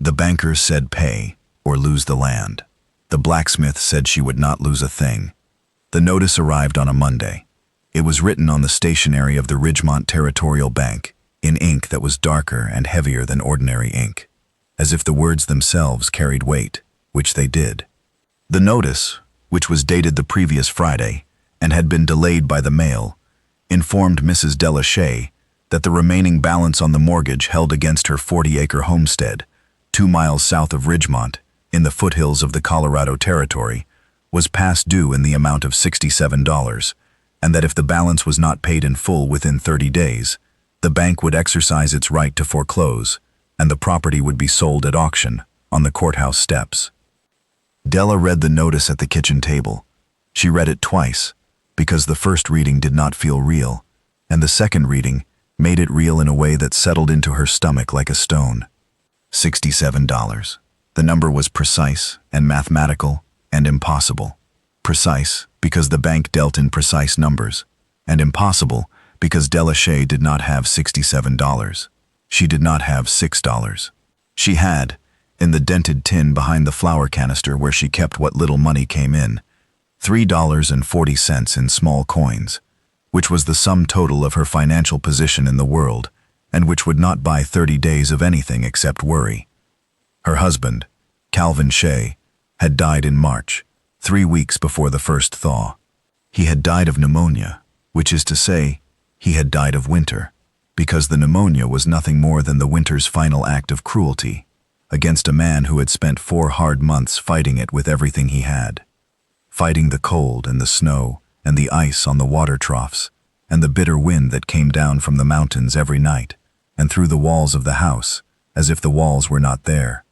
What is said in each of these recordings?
The bankers said pay or lose the land. The blacksmith said she would not lose a thing. The notice arrived on a Monday. It was written on the stationery of the Ridgemont Territorial Bank, in ink that was darker and heavier than ordinary ink, as if the words themselves carried weight, which they did. The notice, which was dated the previous Friday and had been delayed by the mail, informed Mrs. Delachey that the remaining balance on the mortgage held against her 40-acre homestead, 2 miles south of Ridgemont, in the foothills of the Colorado Territory, was past due in the amount of $67, and that if the balance was not paid in full within 30 days, the bank would exercise its right to foreclose, and the property would be sold at auction on the courthouse steps. Della read the notice at the kitchen table. She read it twice, because the first reading did not feel real, and the second reading made it real in a way that settled into her stomach like a stone. $67. The number was precise and mathematical and impossible. Precise because the bank dealt in precise numbers, and impossible because Delachey did not have $67. She did not have $6. She had, in the dented tin behind the flour canister where she kept what little money came in, $3.40 in small coins, which was the sum total of her financial position in the world, and which would not buy 30 days of anything except worry. Her husband, Calvin Shea, had died in March, 3 weeks before the first thaw. He had died of pneumonia, which is to say, he had died of winter, because the pneumonia was nothing more than the winter's final act of cruelty against a man who had spent 4 hard months fighting it with everything he had. Fighting the cold and the snow and the ice on the water troughs and the bitter wind that came down from the mountains every night and through the walls of the house, as if the walls were not there.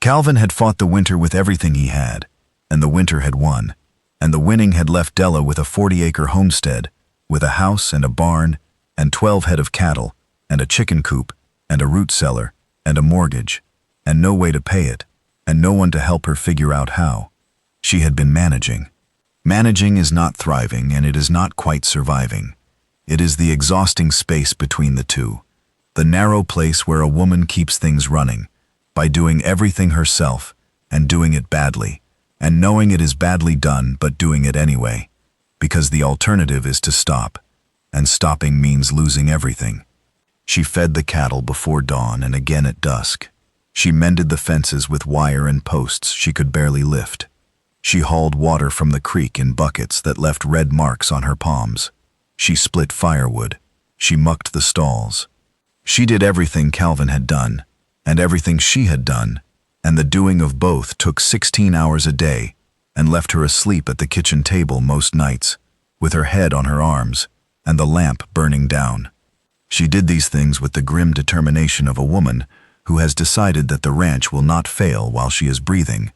Calvin had fought the winter with everything he had, and the winter had won, and the winning had left Della with a 40-acre homestead, with a house and a barn and 12 head of cattle and a chicken coop and a root cellar and a mortgage, and no way to pay it, and no one to help her figure out how. She had been managing. Managing is not thriving, and it is not quite surviving. It is the exhausting space between the two, the narrow place where a woman keeps things running, by doing everything herself and doing it badly, and knowing it is badly done but doing it anyway, because the alternative is to stop, and stopping means losing everything. She fed the cattle before dawn and again at dusk. She mended the fences with wire and posts she could barely lift. She hauled water from the creek in buckets that left red marks on her palms. She split firewood. She mucked the stalls. She did everything Calvin had done, and everything she had done, and the doing of both took 16 hours a day and left her asleep at the kitchen table most nights, with her head on her arms and the lamp burning down. She did these things with the grim determination of a woman who has decided that the ranch will not fail while she is breathing,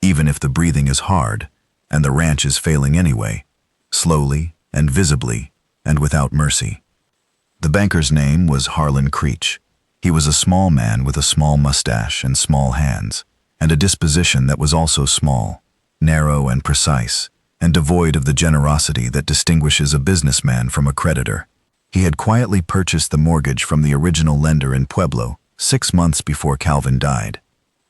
even if the breathing is hard and the ranch is failing anyway, slowly and visibly and without mercy. The banker's name was Harlan Creech. He was a small man with a small mustache and small hands, and a disposition that was also small, narrow and precise, and devoid of the generosity that distinguishes a businessman from a creditor. He had quietly purchased the mortgage from the original lender in Pueblo 6 months before Calvin died,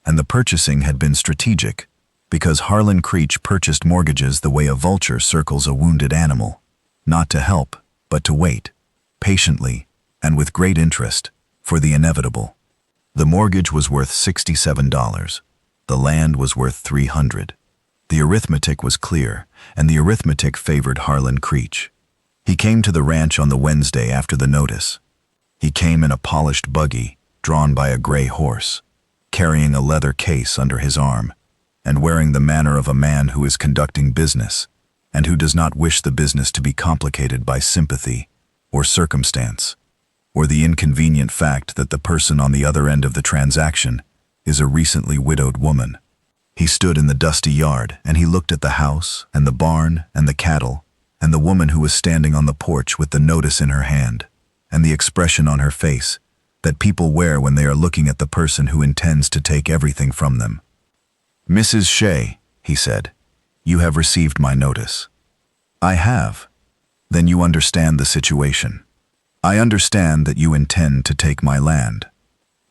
and the purchasing had been strategic, because Harlan Creech purchased mortgages the way a vulture circles a wounded animal, not to help, but to wait, patiently, and with great interest, for the inevitable. The mortgage was worth $67. The land was worth $300. The arithmetic was clear, and the arithmetic favored Harlan Creech. He came to the ranch on the Wednesday after the notice. He came in a polished buggy, drawn by a gray horse, carrying a leather case under his arm, and wearing the manner of a man who is conducting business, and who does not wish the business to be complicated by sympathy, or circumstance, or the inconvenient fact that the person on the other end of the transaction is a recently widowed woman. He stood in the dusty yard, and he looked at the house, and the barn, and the cattle, and the woman who was standing on the porch with the notice in her hand, and the expression on her face that people wear when they are looking at the person who intends to take everything from them. "Mrs. Shea," he said, "you have received my notice." "I have." "Then you understand the situation." "I understand that you intend to take my land."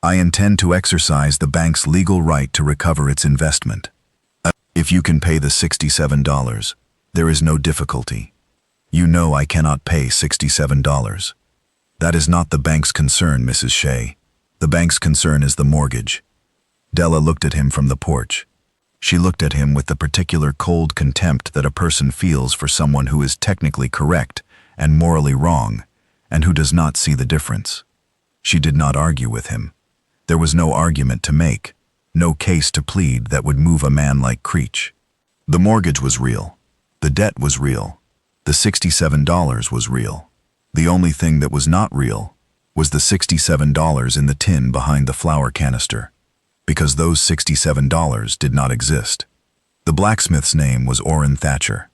I intend to exercise the bank's legal right to recover its investment. If you can pay the $67, there is no difficulty. You know I cannot pay $67. That is not the bank's concern, Mrs. Shea. The bank's concern is the mortgage. Della looked at him from the porch. She looked at him with the particular cold contempt that a person feels for someone who is technically correct and morally wrong, and who does not see the difference. She did not argue with him. There was no argument to make, no case to plead that would move a man like Creech. The mortgage was real. The debt was real. The $67 was real. The only thing that was not real was the $67 in the tin behind the flour canister, because those $67 did not exist. The blacksmith's name was Orrin Thatcher.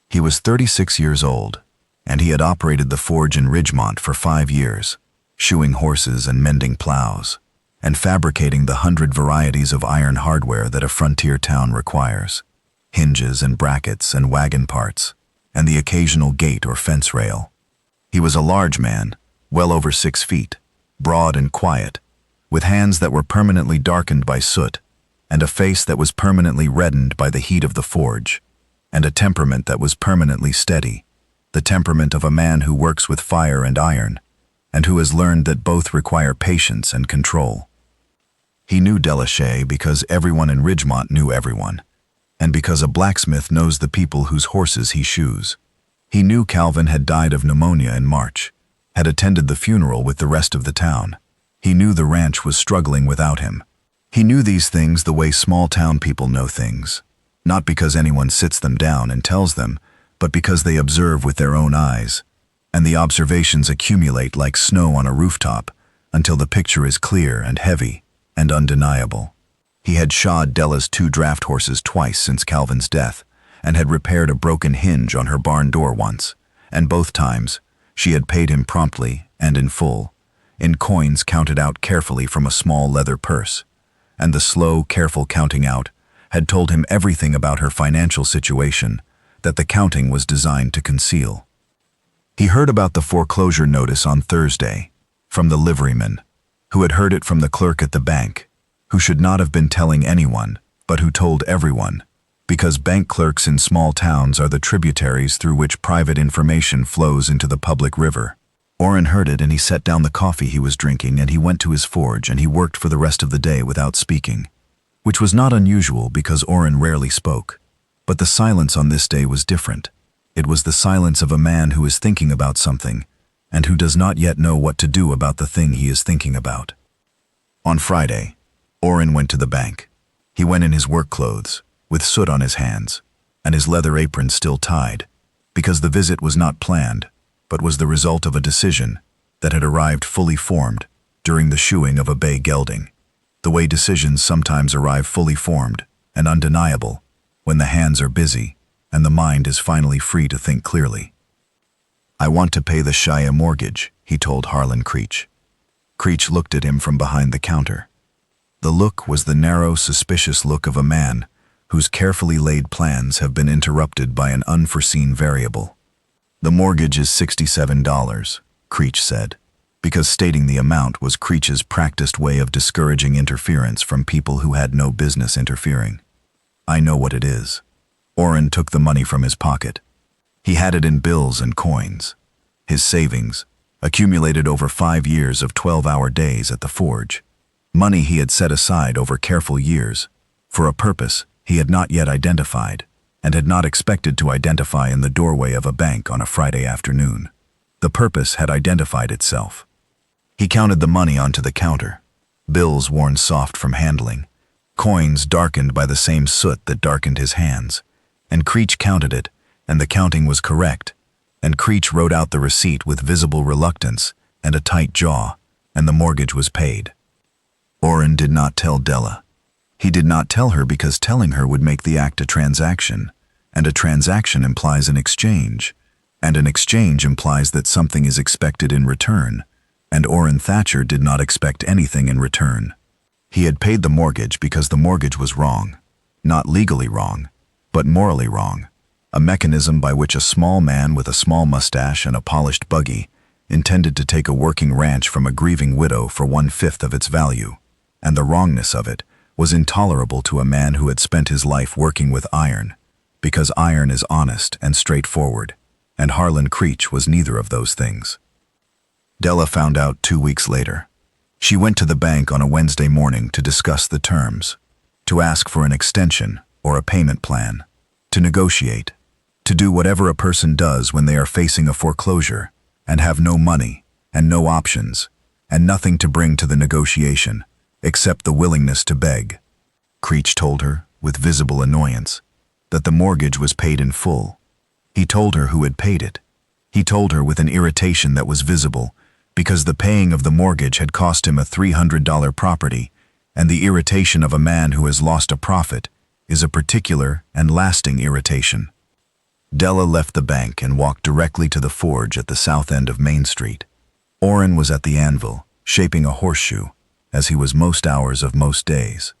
He was 36 years old, and he had operated the forge in Ridgemont for 5 years, shoeing horses and mending plows, and fabricating the 100 varieties of iron hardware that a frontier town requires: hinges and brackets and wagon parts, and the occasional gate or fence rail. He was a large man, well over 6 feet, broad and quiet, with hands that were permanently darkened by soot, and a face that was permanently reddened by the heat of the forge, and a temperament that was permanently steady, the temperament of a man who works with fire and iron, and who has learned that both require patience and control. He knew Della Shea because everyone in Ridgemont knew everyone, and because a blacksmith knows the people whose horses he shoes. He knew Calvin had died of pneumonia in March, had attended the funeral with the rest of the town. He knew the ranch was struggling without him. He knew these things the way small-town people know things, not because anyone sits them down and tells them, but because they observe with their own eyes, and the observations accumulate like snow on a rooftop until the picture is clear and heavy and undeniable. He had shod Della's 2 draft horses twice since Calvin's death, and had repaired a broken hinge on her barn door once, and both times she had paid him promptly and in full, in coins counted out carefully from a small leather purse, and the slow, careful counting out had told him everything about her financial situation that the counting was designed to conceal. He heard about the foreclosure notice on Thursday, from the liveryman, who had heard it from the clerk at the bank, who should not have been telling anyone, but who told everyone, because bank clerks in small towns are the tributaries through which private information flows into the public river. Orrin heard it, and he set down the coffee he was drinking, and he went to his forge, and he worked for the rest of the day without speaking, which was not unusual because Orrin rarely spoke. But the silence on this day was different. It was the silence of a man who is thinking about something, and who does not yet know what to do about the thing he is thinking about. On Friday, Orrin went to the bank. He went in his work clothes, with soot on his hands, and his leather apron still tied, because the visit was not planned, but was the result of a decision that had arrived fully formed during the shoeing of a bay gelding, the way decisions sometimes arrive fully formed and undeniable when the hands are busy and the mind is finally free to think clearly. "I want to pay the Shia mortgage," he told Harlan Creech. Creech looked at him from behind the counter. The look was the narrow, suspicious look of a man whose carefully laid plans have been interrupted by an unforeseen variable. "The mortgage is $67, Creech said, because stating the amount was Creech's practiced way of discouraging interference from people who had no business interfering. "I know what it is." Orrin took the money from his pocket. He had it in bills and coins. His savings, accumulated over 5 years of 12-hour days at the forge. Money he had set aside over careful years, for a purpose he had not yet identified, and had not expected to identify in the doorway of a bank on a Friday afternoon. The purpose had identified itself. He counted the money onto the counter, bills worn soft from handling, coins darkened by the same soot that darkened his hands, and Creech counted it, and the counting was correct, and Creech wrote out the receipt with visible reluctance and a tight jaw, and the mortgage was paid. Orrin did not tell Della. He did not tell her because telling her would make the act a transaction, and a transaction implies an exchange, and an exchange implies that something is expected in return, and Orrin Thatcher did not expect anything in return. He had paid the mortgage because the mortgage was wrong, not legally wrong, but morally wrong, a mechanism by which a small man with a small mustache and a polished buggy intended to take a working ranch from a grieving widow for 1/5 of its value, and the wrongness of it was intolerable to a man who had spent his life working with iron, because iron is honest and straightforward, and Harlan Creech was neither of those things. Della found out 2 weeks later. She went to the bank on a Wednesday morning to discuss the terms, to ask for an extension or a payment plan, to negotiate, to do whatever a person does when they are facing a foreclosure and have no money and no options and nothing to bring to the negotiation except the willingness to beg. Creech told her, with visible annoyance, that the mortgage was paid in full. He told her who had paid it. He told her with an irritation that was visible because the paying of the mortgage had cost him a $300 property, and the irritation of a man who has lost a profit is a particular and lasting irritation. Della left the bank and walked directly to the forge at the south end of Main Street. Orrin was at the anvil, shaping a horseshoe, as he was most hours of most days.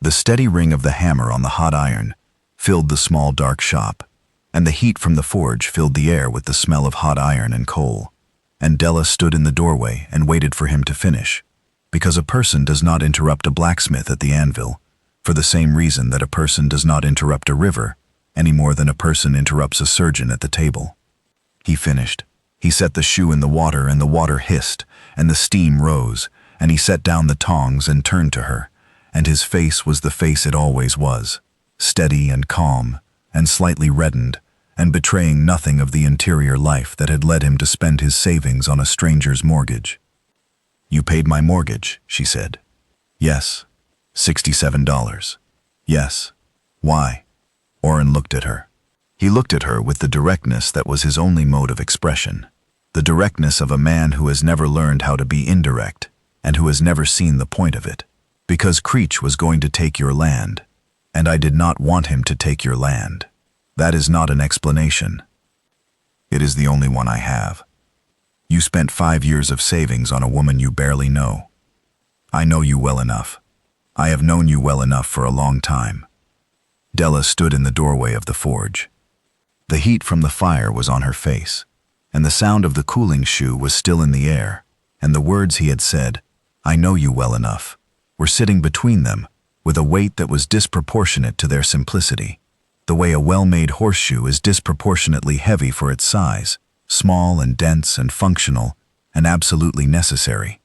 The steady ring of the hammer on the hot iron filled the small dark shop, and the heat from the forge filled the air with the smell of hot iron and coal, and Della stood in the doorway and waited for him to finish, because a person does not interrupt a blacksmith at the anvil, for the same reason that a person does not interrupt a river, any more than a person interrupts a surgeon at the table. He finished. He set the shoe in the water, and the water hissed, and the steam rose, and he set down the tongs and turned to her, and his face was the face it always was, steady and calm, and slightly reddened, and betraying nothing of the interior life that had led him to spend his savings on a stranger's mortgage. "You paid my mortgage," she said. "Yes." $67. "Yes." "Why?" Orrin looked at her. He looked at her with the directness that was his only mode of expression, the directness of a man who has never learned how to be indirect and who has never seen the point of it. "Because Creech was going to take your land, and I did not want him to take your land. That is not an explanation. It is the only one I have. You spent 5 years of savings on a woman you barely know. I know you well enough. I have known you well enough for a long time." Della stood in the doorway of the forge. The heat from the fire was on her face, and the sound of the cooling shoe was still in the air, and the words he had said, "I know you well enough," were sitting between them with a weight that was disproportionate to their simplicity, the way a well-made horseshoe is disproportionately heavy for its size, small and dense and functional and absolutely necessary.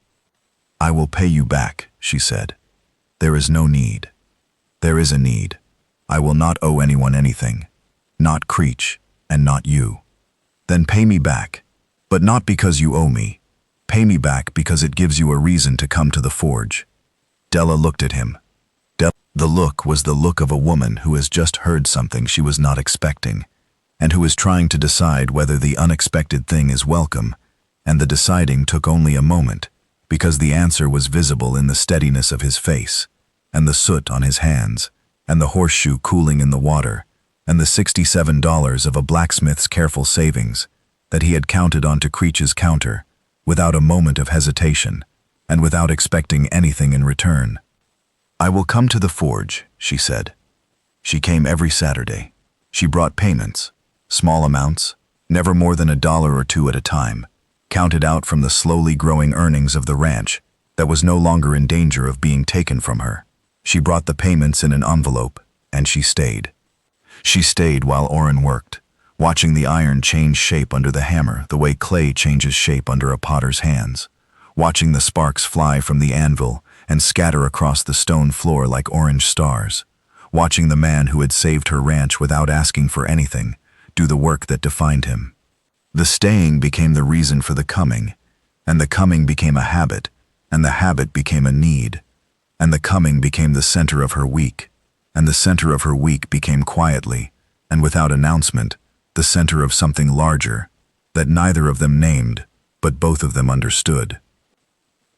"I will pay you back," she said. "There is no need. There is a need. I will not owe anyone anything, not Creech and not you. Then pay me back, but not because you owe me. Pay me back because it gives you a reason to come to the forge." Della looked at him. The look was the look of a woman who has just heard something she was not expecting, and who is trying to decide whether the unexpected thing is welcome, and the deciding took only a moment, because the answer was visible in the steadiness of his face, and the soot on his hands, and the horseshoe cooling in the water, and the $67 of a blacksmith's careful savings that he had counted onto Creech's counter, without a moment of hesitation, and without expecting anything in return. "I will come to the forge," she said. She came every Saturday. She brought payments, small amounts, never more than $1 or $2 at a time, counted out from the slowly growing earnings of the ranch that was no longer in danger of being taken from her. She brought the payments in an envelope, and she stayed. She stayed while Orrin worked, watching the iron change shape under the hammer the way clay changes shape under a potter's hands, watching the sparks fly from the anvil and scatter across the stone floor like orange stars, watching the man who had saved her ranch without asking for anything do the work that defined him. The staying became the reason for the coming, and the coming became a habit, and the habit became a need, and the coming became the center of her week, and the center of her week became quietly, and without announcement, the center of something larger that neither of them named, but both of them understood.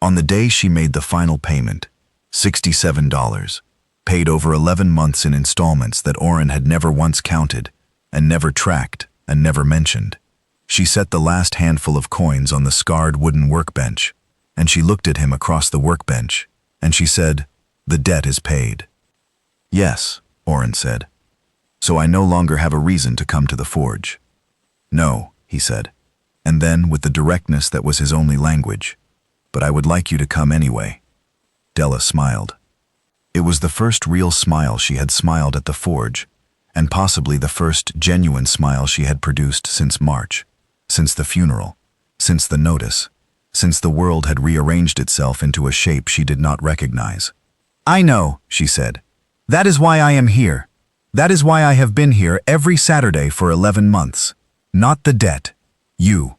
On the day she made the final payment, $67, paid over 11 months in installments that Orrin had never once counted, and never tracked, and never mentioned, she set the last handful of coins on the scarred wooden workbench, and she looked at him across the workbench, and she said, "The debt is paid." "Yes," Orrin said. "So I no longer have a reason to come to the forge." "No," he said. And then, with the directness that was his only language, "But I would like you to come anyway." Della smiled. It was the first real smile she had smiled at the forge, and possibly the first genuine smile she had produced since March, since the funeral, since the notice, since the world had rearranged itself into a shape she did not recognize. "I know," she said. "That is why I am here. That is why I have been here every Saturday for 11 months. Not the debt. You.